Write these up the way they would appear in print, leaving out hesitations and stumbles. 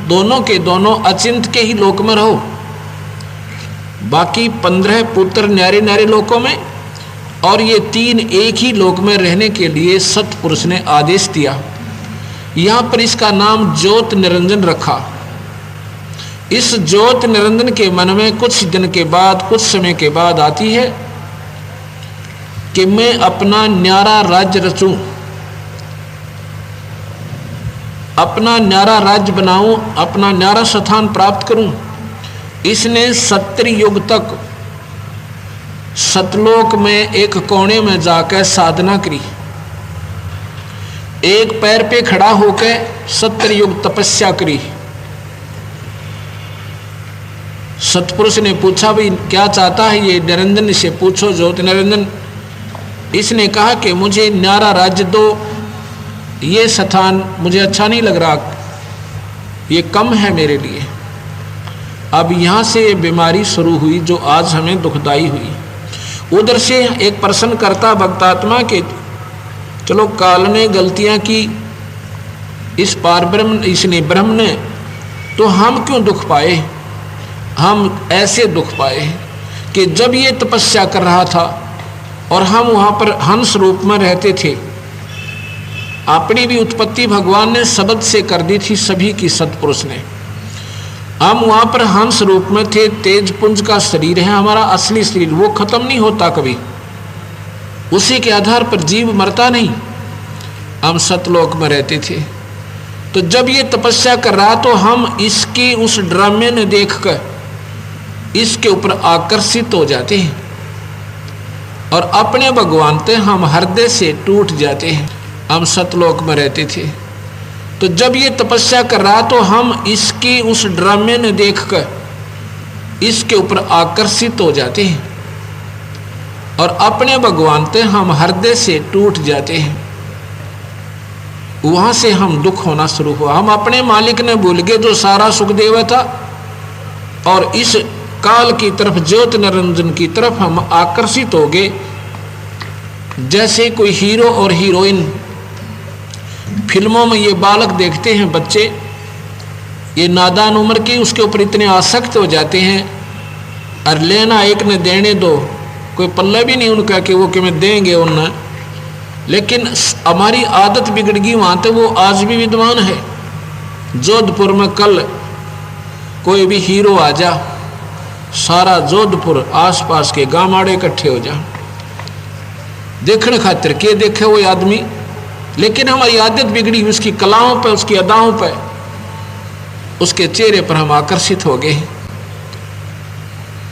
दोनों के दोनों अचिंत के ही लोक में रहो। बाकी 15 पुत्र न्यारे न्यारे लोकों में और ये 3 एक ही लोक में रहने के लिए सतपुरुष ने आदेश दिया। यहाँ पर इसका नाम ज्योत निरंजन रखा। इस ज्योत निरंजन के मन में कुछ दिन के बाद, कुछ समय के बाद आती है कि मैं अपना न्यारा राज्य रचूं, अपना न्यारा राज्य बनाऊं, अपना न्यारा स्थान प्राप्त करूं। इसने 70 युग तक सतलोक में एक कोने में जाकर साधना करी। एक पैर पे खड़ा होकर 70 युग तपस्या करी। सतपुरुष ने पूछा, भाई क्या चाहता है ये? निरंजन से पूछो, ज्योति निरंजन। इसने कहा कि मुझे न्यारा राज्य दो, ये स्थान मुझे अच्छा नहीं लग रहा, ये कम है मेरे लिए। अब यहाँ से ये बीमारी शुरू हुई जो आज हमें दुखदाई हुई। उधर से एक प्रश्न करता भक्तात्मा के, चलो काल ने गलतियाँ की, इस पार ब्रह्म, इसने ब्रह्म ने, तो हम क्यों दुख पाए? हम ऐसे दुख पाए कि जब ये तपस्या कर रहा था और हम वहाँ पर हंस रूप में रहते थे, अपनी भी उत्पत्ति भगवान ने शब्द से कर दी थी सभी की, सतपुरुष ने। हम वहाँ पर हंस रूप में थे, तेज पुंज का शरीर है हमारा, असली शरीर, वो खत्म नहीं होता कभी, उसी के आधार पर जीव मरता नहीं। हम सतलोक में रहते थे। तो जब ये तपस्या कर रहा तो हम इसकी उस ड्रामे ने देखकर इसके ऊपर आकर्षित हो जाते हैं और अपने भगवान से हम हृदय से टूट जाते हैं। हम सतलोक में रहते थे, तो जब ये तपस्या कर रहा तो हम इसकी उस ड्रामे ने देखकर इसके ऊपर आकर्षित हो जाते हैं और अपने भगवान से हम हृदय से टूट जाते हैं। वहां से हम दुख होना शुरू हुआ। हम अपने मालिक ने भूल गए जो सारा सुख देवा था, और इस काल की तरफ, ज्योति निरंजन की तरफ हम आकर्षित हो गए। जैसे कोई हीरो और हीरोइन फिल्मों में ये बालक देखते हैं, बच्चे, ये नादान उम्र के, उसके ऊपर इतने आसक्त हो जाते हैं और लेना एक ने देने दो, कोई पल्ला भी नहीं उनका कि वो कि देंगे उन्हें। लेकिन हमारी आदत बिगड़ गई वहाँ तो वो आज भी विद्वान है। जोधपुर में कल कोई भी हीरो आ जा, सारा जोधपुर आसपास के गांव इकट्ठे हो जा देखने खातिर, के देखे वो आदमी। लेकिन हमारी आदत बिगड़ी, उसकी कलाओं पर, उसकी अदाओं पर, उसके चेहरे पर हम आकर्षित हो गए।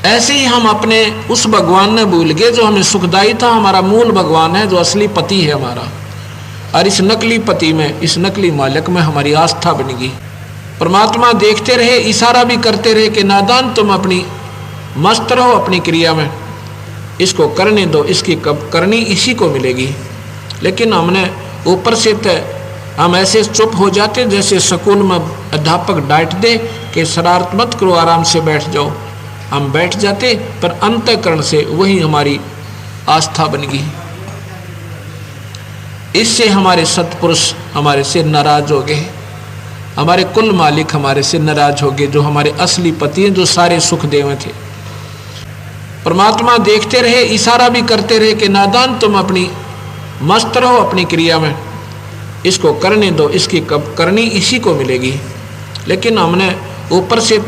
ऐसे ही हम अपने उस भगवान ने भूल गए जो हमें सुखदाई था। हमारा मूल भगवान है जो असली पति है हमारा, और इस नकली पति में, इस नकली मालिक में हमारी आस्था बन गई। परमात्मा देखते रहे, इशारा भी करते रहे कि नादान तुम अपनी मस्त रहो अपनी क्रिया में, इसको करने दो, इसकी कब करनी इसी को मिलेगी। लेकिन हमने ऊपर से हम ऐसे चुप हो जाते जैसे स्कूल में अध्यापक डांट दे कि शरारत मत करो, आराम से बैठ जाओ। हम बैठ जाते, पर अंतःकरण से वही हमारी आस्था बन गई। इससे हमारे सतपुरुष हमारे से नाराज हो गए, हमारे कुल मालिक हमारे से नाराज हो गए, जो हमारे असली पति हैं, जो सारे सुख देव थे। परमात्मा देखते रहे, इशारा भी करते रहे कि नादान तुम अपनी मस्त रहो अपनी क्रिया में, इसको करने दो, इसकी कब करनी इसी को मिलेगी। लेकिन हमने ऊपर से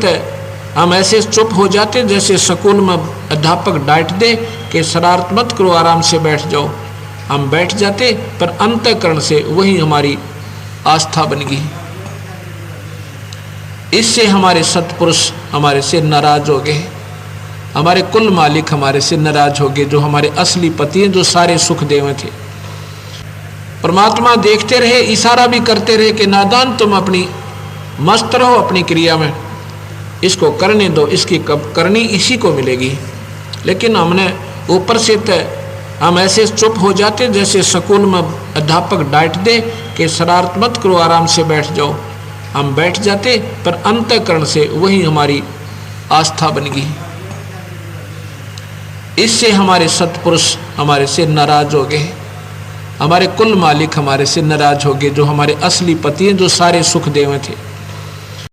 हम ऐसे चुप हो जाते जैसे स्कूल में अध्यापक डांट दे कि शरारत मत करो, आराम से बैठ जाओ। हम बैठ जाते, पर अंतःकरण से वही हमारी आस्था बन गई। इससे हमारे सतपुरुष हमारे से नाराज हो गए, हमारे कुल मालिक हमारे से नाराज हो गए, जो हमारे असली पति हैं, जो सारे सुख देव थे। परमात्मा देखते रहे, इशारा भी करते रहे कि नादान तुम अपनी मस्त रहो अपनी क्रिया में, इसको करने दो, इसकी कब करनी इसी को मिलेगी। लेकिन हमने ऊपर से हम ऐसे चुप हो जाते जैसे स्कूल में अध्यापक डांट दे कि शरारत मत करो, आराम से बैठ जाओ। हम बैठ जाते, पर अंतःकरण से वही हमारी आस्था बन गई। इससे हमारे सतपुरुष हमारे से नाराज हो गए, हमारे कुल मालिक हमारे से नाराज हो गए, जो हमारे असली पति हैं, जो सारे सुख देव थे।